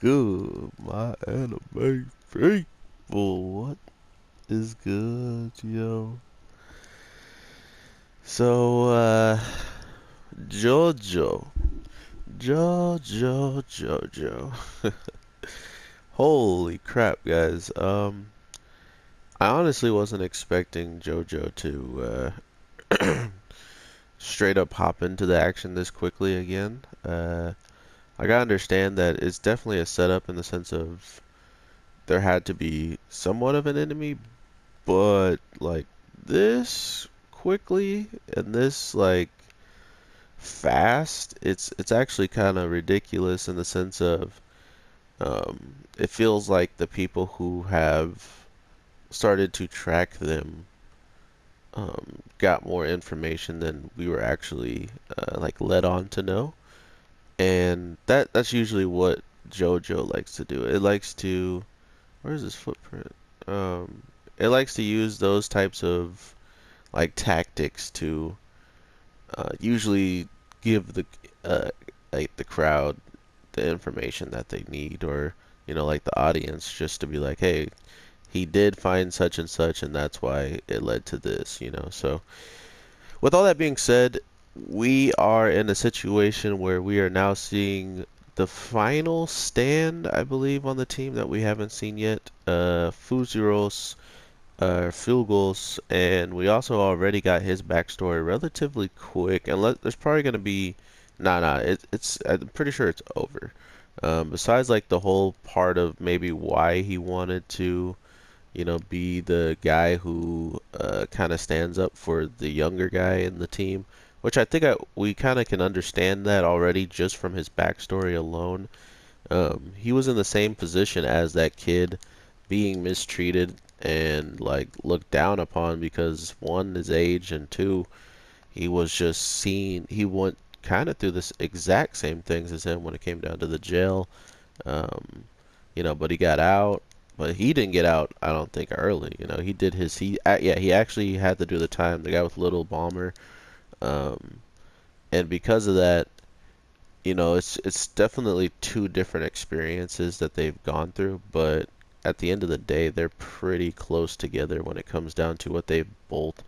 good, my anime people? What is good, yo? So, JoJo. JoJo. Holy crap, guys. I honestly wasn't expecting JoJo to, straight up hop into the action this quickly again. I gotta understand that it's definitely a setup in the sense of there had to be somewhat of an enemy, but like this quickly and this like fast, it's actually kind of ridiculous in the sense of it feels like the people who have started to track them got more information than we were actually like led on to know, and that's usually what JoJo likes to do. It likes to where's his footprint? Um, it likes to use those types of like tactics to usually give uh, the crowd the information that they need, or like the audience, just to be like, hey, he did find such and such, and that's why it led to this. So, with all that being said, we are in a situation where we are now seeing the final stand, I believe, on the team that we haven't seen yet. Fuziros, field goals, and we also already got his backstory relatively quick. And there's probably gonna be, nah, it's I'm pretty sure it's over. Besides like the whole part of maybe why he wanted to, be the guy who kind of stands up for the younger guy in the team, which I think we kind of can understand that already just from his backstory alone. He was in the same position as that kid, being mistreated and like looked down upon because one, his age, and two, he was just seen. He went kind of through this exact same things as him when it came down to the jail. Um, but he got out. But he didn't get out, I don't think, early. He did his yeah, he actually had to do the time. The guy with Little Bomber, um, and because of that, it's definitely two different experiences that they've gone through, but at the end of the day, they're pretty close together when it comes down to what they've both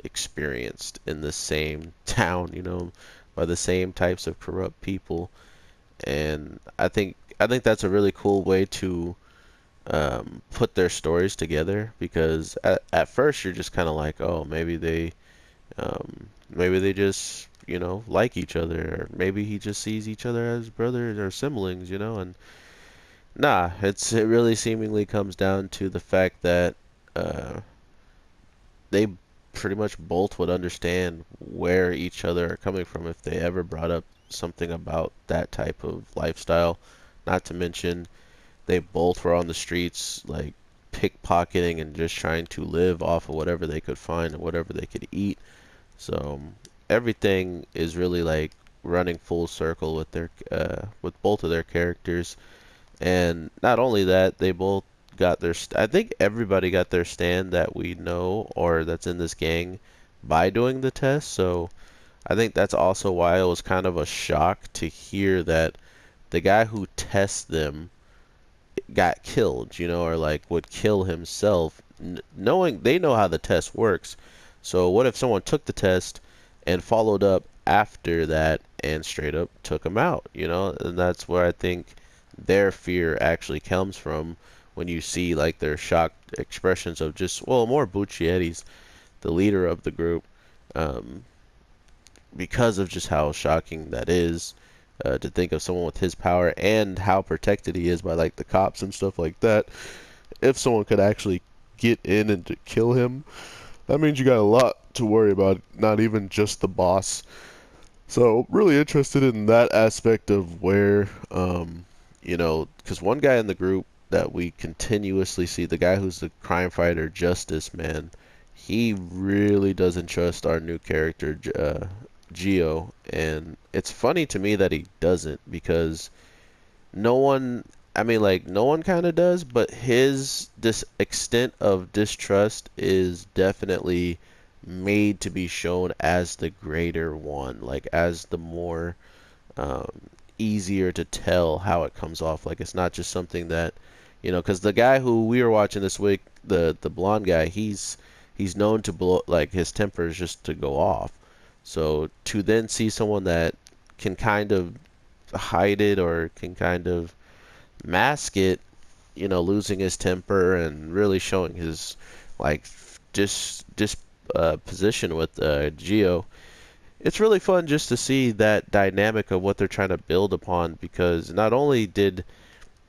experienced in the same town, by the same types of corrupt people. And I think that's a really cool way to put their stories together, because at first you're just kind of like, oh, maybe they just, like each other, or maybe he just sees each other as brothers or siblings, and nah, it really seemingly comes down to the fact that uh, they pretty much both would understand where each other are coming from if they ever brought up something about that type of lifestyle. Not to mention, they both were on the streets, like pickpocketing and just trying to live off of whatever they could find and whatever they could eat. So everything is really like running full circle with with both of their characters. And not only that, they both got I think everybody got their stand that we know or that's in this gang by doing the test. So I think that's also why it was kind of a shock to hear that the guy who tests them got killed, or like would kill himself, knowing they know how the test works. So what if someone took the test and followed up after that and straight up took him out? And that's where I think their fear actually comes from, when you see like their shocked expressions of just, well, more Buccietti's, the leader of the group, um, because of just how shocking that is, to think of someone with his power and how protected he is by like the cops and stuff like that. If someone could actually get in and to kill him, that means you got a lot to worry about, not even just the boss. So really interested in that aspect of where, because one guy in the group that we continuously see, the guy who's the crime fighter, Justice Man, he really doesn't trust our new character, Geo, and it's funny to me that he doesn't, because no one, I mean, like, no one kind of does, but his this extent of distrust is definitely made to be shown as the greater one, like as the more, um, easier to tell how it comes off. Like it's not just something that, because the guy who we were watching this week, the blonde guy, he's known to blow like his temper is just to go off. So to then see someone that can kind of hide it or can kind of mask it, losing his temper and really showing his like just position with Geo. It's really fun just to see that dynamic of what they're trying to build upon because not only did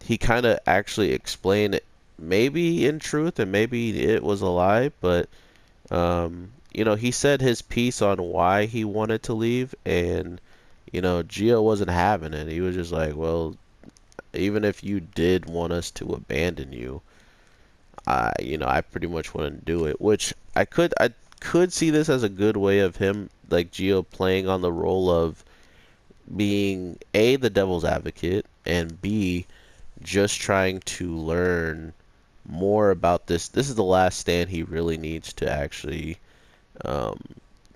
he kind of actually explain it, maybe in truth and maybe it was a lie, but he said his piece on why he wanted to leave, and Gio wasn't having it. He was just like, well, even if you did want us to abandon you, I pretty much wouldn't do it. Which I could see this as a good way of him, like Gio, playing on the role of being A, the devil's advocate, and B, just trying to learn more about this. This is the last stand he really needs to actually, um,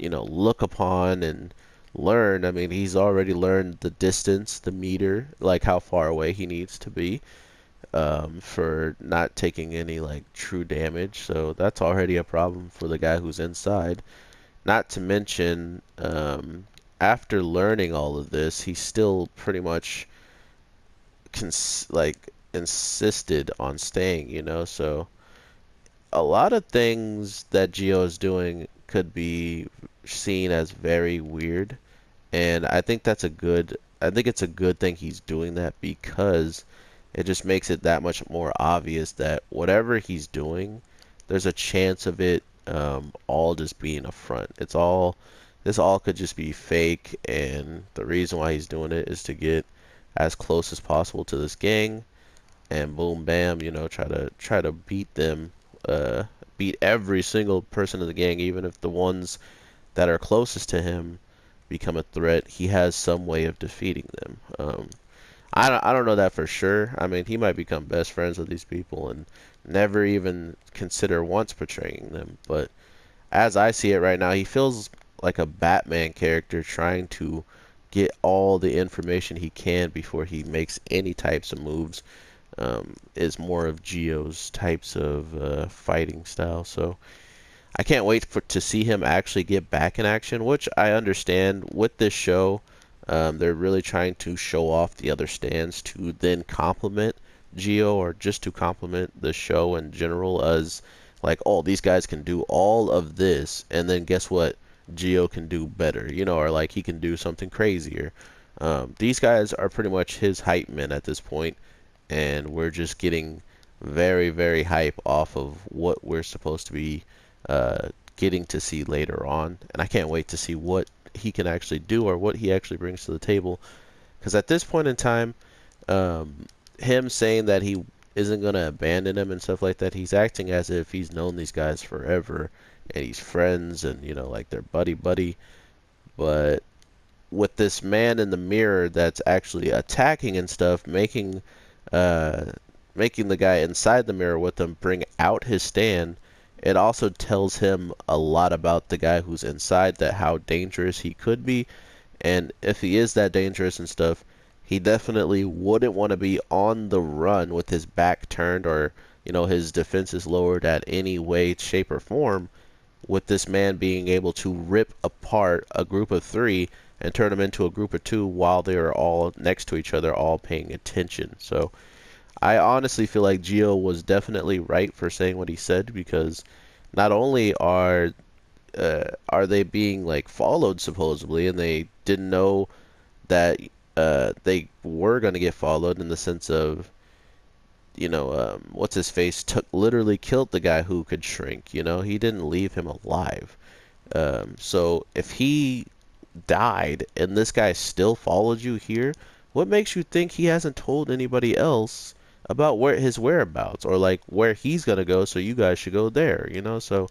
look upon and learn. I mean, he's already learned the distance, the meter, like how far away he needs to be, for not taking any like true damage. So that's already a problem for the guy who's inside. Not to mention, after learning all of this, he still pretty much like insisted on staying, So a lot of things that Geo is doing could be seen as very weird, and I think it's a good thing he's doing that because it just makes it that much more obvious that whatever he's doing, there's a chance of it all just being a front. This all could just be fake, and the reason why he's doing it is to get as close as possible to this gang, and boom, bam, try to beat them, uh, beat every single person in the gang, even if the ones that are closest to him become a threat. He has some way of defeating them. I don't know that for sure. I mean, he might become best friends with these people and never even consider once betraying them. But as I see it right now, he feels like a Batman character trying to get all the information he can before he makes any types of moves. Is more of Geo's types of fighting style. So I can't wait to see him actually get back in action, which I understand with this show. They're really trying to show off the other stands to then complement Geo or just to complement the show in general as like, oh, these guys can do all of this, and then guess what? Geo can do better, or like he can do something crazier. These guys are pretty much his hype men at this point, and we're just getting very, very hype off of what we're supposed to be getting to see later on. And I can't wait to see what he can actually do or what he actually brings to the table. Because at this point in time, him saying that he isn't going to abandon him and stuff like that, he's acting as if he's known these guys forever and he's friends and, like they're buddy buddy. But with this man in the mirror that's actually attacking and stuff, uh, making the guy inside the mirror with him bring out his stand, it also tells him a lot about the guy who's inside, that how dangerous he could be. And if he is that dangerous and stuff, he definitely wouldn't want to be on the run with his back turned or, his defenses lowered at any way, shape, or form, with this man being able to rip apart a group of three and turn them into a group of two while they are all next to each other, all paying attention. So I honestly feel like Gio was definitely right for saying what he said, because not only are they being like followed supposedly, and they didn't know that they were going to get followed in the sense of, what's his face took literally killed the guy who could shrink. He didn't leave him alive. So if he died and this guy still followed you here, what makes you think he hasn't told anybody else about where his whereabouts or like where he's gonna go, so you guys should go there, So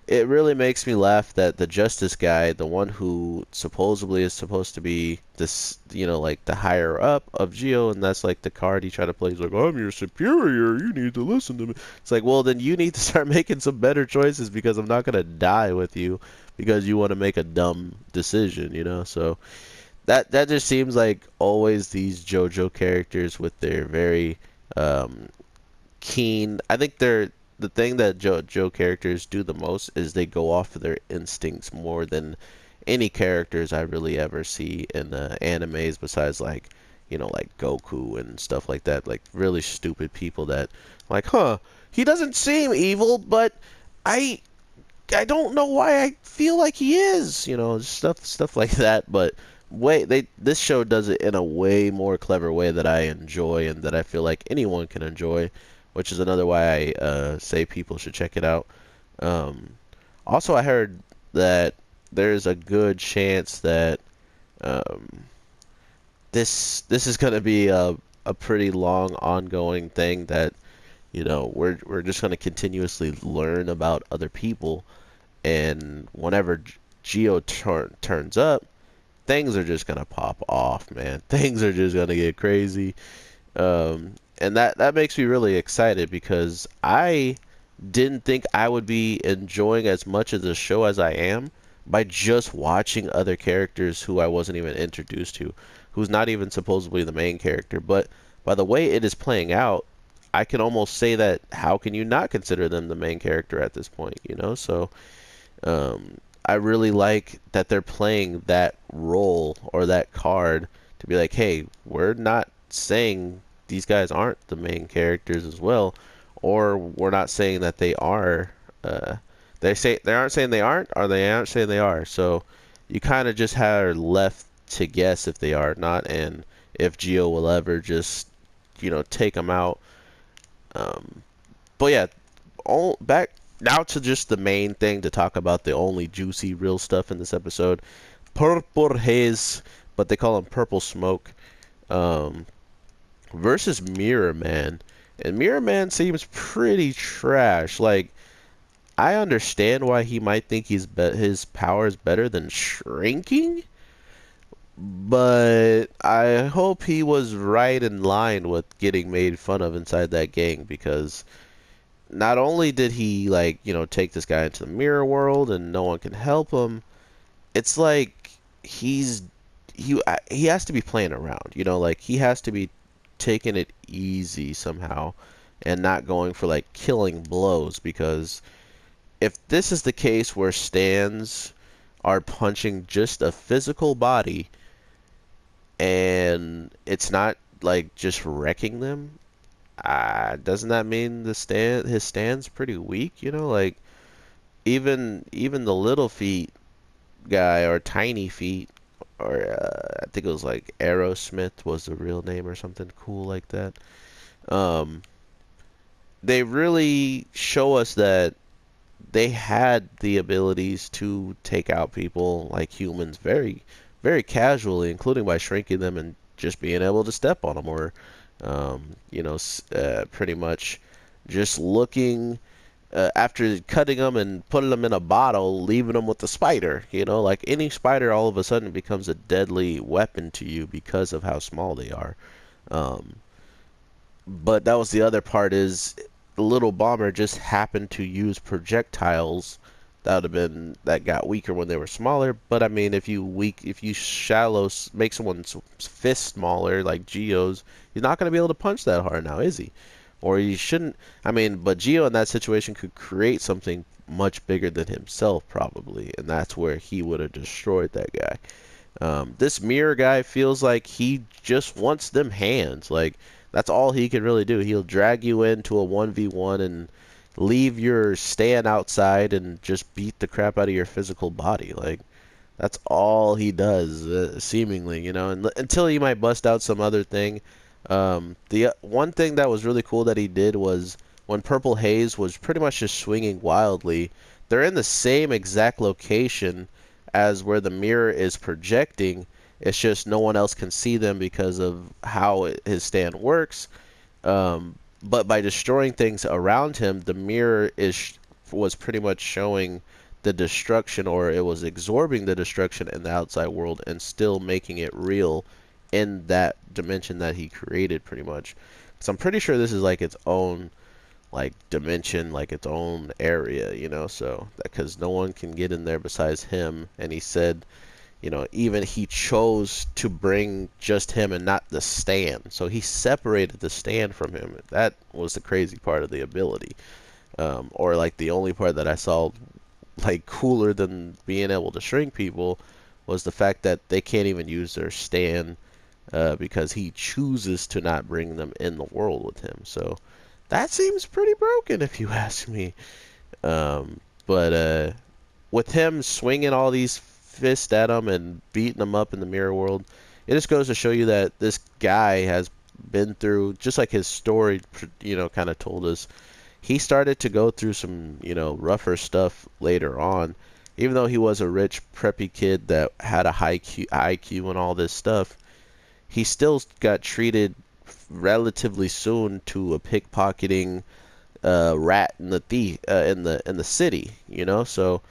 it really makes me laugh that the justice guy, the one who supposedly is supposed to be this, like the higher up of Geo, and that's like the card he tried to play. He's like, I'm your superior, you need to listen to me. It's like, well, then you need to start making some better choices, because I'm not gonna die with you because you want to make a dumb decision, So that just seems like always these JoJo characters with their very um, keen. I think they're the thing that JoJo characters do the most is they go off of their instincts more than any characters I really ever see in animes besides like like Goku and stuff like that, like really stupid people that like, huh, he doesn't seem evil, but I I don't know why I feel like he is, stuff like that. But this show does it in a way more clever way that I enjoy and that I feel like anyone can enjoy, which is another why I say people should check it out. Um, Also, I heard that there's a good chance that um, this is going to be a pretty long ongoing thing that we're just going to continuously learn about other people, and whenever turns up, things are just gonna pop off, man. Things are just gonna get crazy, and that makes me really excited because I didn't think I would be enjoying as much of the show as I am by just watching other characters who I wasn't even introduced to, who's not even supposedly the main character. But by the way it is playing out, I can almost say that how can you not consider them the main character at this point, So I really like that they're playing that role or that card to be like, hey, we're not saying these guys aren't the main characters as well, or we're not saying that they are. They aren't saying they aren't, or they aren't saying they are. So you kind of just are left to guess if they are or not, and if Geo will ever just take them out. Um, but yeah, all back now to just the main thing to talk about, the only juicy real stuff in this episode. Purple Haze, but they call him Purple Smoke, um, versus Mirror Man. And Mirror Man seems pretty trash. Like, I understand why he might think his power is better than shrinking, but I hope he was right in line with getting made fun of inside that gang, because not only did he like take this guy into the mirror world and no one can help him, it's like he's he has to be playing around, like he has to be taking it easy somehow and not going for like killing blows, because if this is the case where stands are punching just a physical body and it's not like just wrecking them, doesn't that mean his stand's pretty weak? Like even the little feet guy or tiny feet, or I think it was like Aerosmith was the real name or something cool like that. Um, they really show us that they had the abilities to take out people like humans very, very casually, including by shrinking them and just being able to step on them, or pretty much just looking after cutting them and putting them in a bottle, leaving them with the spider. Like any spider, all of a sudden becomes a deadly weapon to you because of how small they are. Um, but that was the other part, is the little bomber just happened to use projectiles that got weaker when they were smaller. But I mean, if you make someone's fist smaller, like Geo's, he's not going to be able to punch that hard now, is he? Or he shouldn't. I mean, but Geo in that situation could create something much bigger than himself, probably, and that's where he would have destroyed that guy. This mirror guy feels like he just wants them hands. Like, that's all he can really do. He'll drag you into a 1v1 and leave your stand outside and just beat the crap out of your physical body. Like, that's all he does, seemingly, and until he might bust out some other thing. The one thing that was really cool that he did was when Purple Haze was pretty much just swinging wildly, they're in the same exact location as where the mirror is projecting. It's just no one else can see them because of how his stand works. But by destroying things around him, the mirror was pretty much showing the destruction, or it was absorbing the destruction in the outside world and still making it real in that dimension that he created, pretty much. So I'm pretty sure this is like its own like dimension, like its own area, so because no one can get in there besides him. And he said even he chose to bring just him and not the stand. So he separated the stand from him. That was the crazy part of the ability. Or like the only part that I saw like cooler than being able to shrink people was the fact that they can't even use their stand because he chooses to not bring them in the world with him. So that seems pretty broken if you ask me. But with him swinging all these fists at him and beating them up in the mirror world, it just goes to show you that this guy has been through, just like his story, kind of told us. He started to go through some, rougher stuff later on. Even though he was a rich, preppy kid that had a high IQ and all this stuff, he still got treated relatively soon to a pickpocketing rat in the in the city. So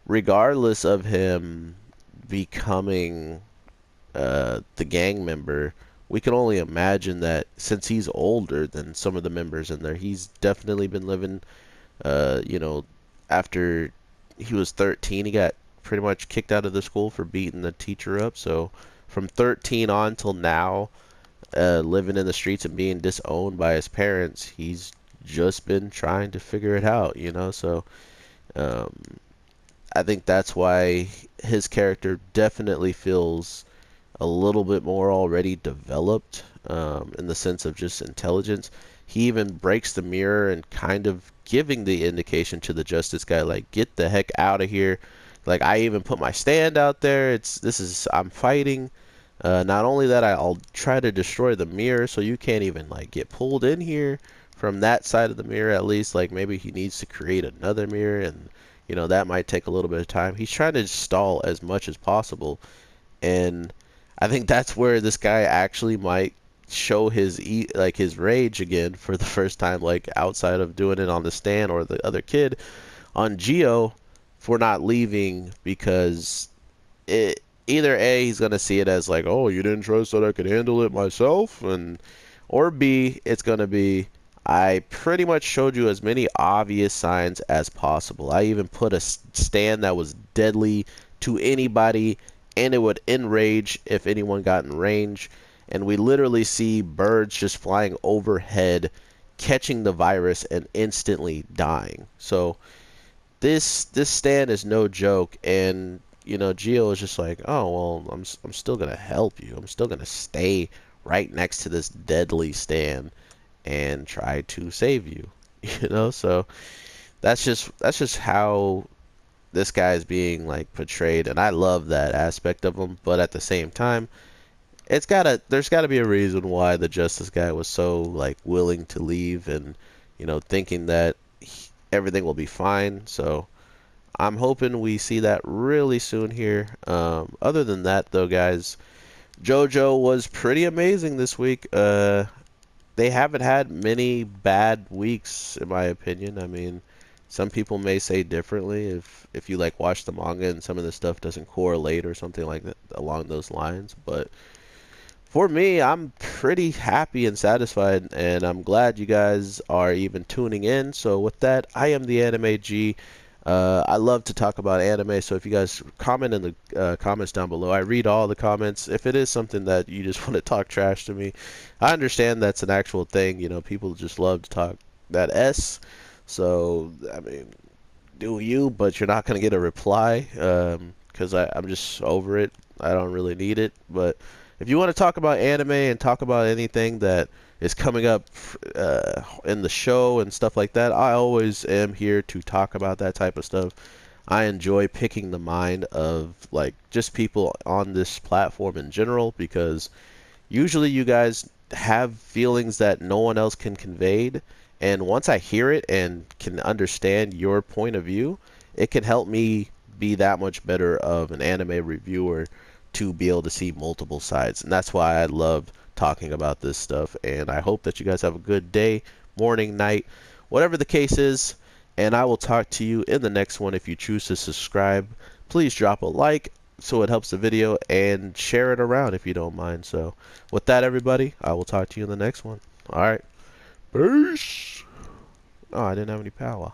regardless of him becoming the gang member, we can only imagine that since he's older than some of the members in there, he's definitely been living, uh, you know, after he was 13, he got pretty much kicked out of the school for beating the teacher up. So from 13 on till now, living in the streets and being disowned by his parents, he's just been trying to figure it out. So um, I think that's why his character definitely feels a little bit more already developed in the sense of just intelligence. He even breaks the mirror and kind of giving the indication to the justice guy, like, get the heck out of here. Like, I even put my stand out there. I'm fighting. Not only that, I'll try to destroy the mirror so you can't even like get pulled in here from that side of the mirror at least. Like maybe he needs to create another mirror, and that might take a little bit of time. He's trying to stall as much as possible, and I think that's where this guy actually might show his rage again for the first time, like outside of doing it on the stand or the other kid on Geo for not leaving, because either A, he's gonna see it as like, oh, you didn't trust that I could handle it myself, or B, it's gonna be, I pretty much showed you as many obvious signs as possible. I even put a stand that was deadly to anybody, and it would enrage if anyone got in range. And we literally see birds just flying overhead, catching the virus and instantly dying. So this stand is no joke, and Geo is just like, oh well, I'm still gonna help you. I'm still gonna stay right next to this deadly stand and try to save you. So that's just how this guy is being like portrayed, and I love that aspect of him. But at the same time, there's gotta be a reason why the justice guy was so like willing to leave, and thinking that everything will be fine. So I'm hoping we see that really soon here. Other than that, though, guys, JoJo was pretty amazing this week. They haven't had many bad weeks, in my opinion. I mean, some people may say differently if you like watch the manga and some of the stuff doesn't correlate or something like that along those lines. But for me, I'm pretty happy and satisfied, and I'm glad you guys are even tuning in. So with that, I am the Anime G. I love to talk about anime, so if you guys comment in the comments down below, I read all the comments. If it is something that you just want to talk trash to me, I understand that's an actual thing. People just love to talk that S. So, I mean, do you, but you're not going to get a reply because I'm just over it. I don't really need it. But if you want to talk about anime and talk about anything that is coming up in the show and stuff like that, I always am here to talk about that type of stuff. I enjoy picking the mind of like just people on this platform in general, because usually you guys have feelings that no one else can convey, and once I hear it and can understand your point of view, it can help me be that much better of an anime reviewer, to be able to see multiple sides. And that's why I love talking about this stuff, and I hope that you guys have a good day, morning, night, whatever the case is, and I will talk to you in the next one. If you choose to subscribe, please drop a like so it helps the video, and share it around if you don't mind. So with that, everybody, I will talk to you in the next one. All right, peace. Oh, I didn't have any power.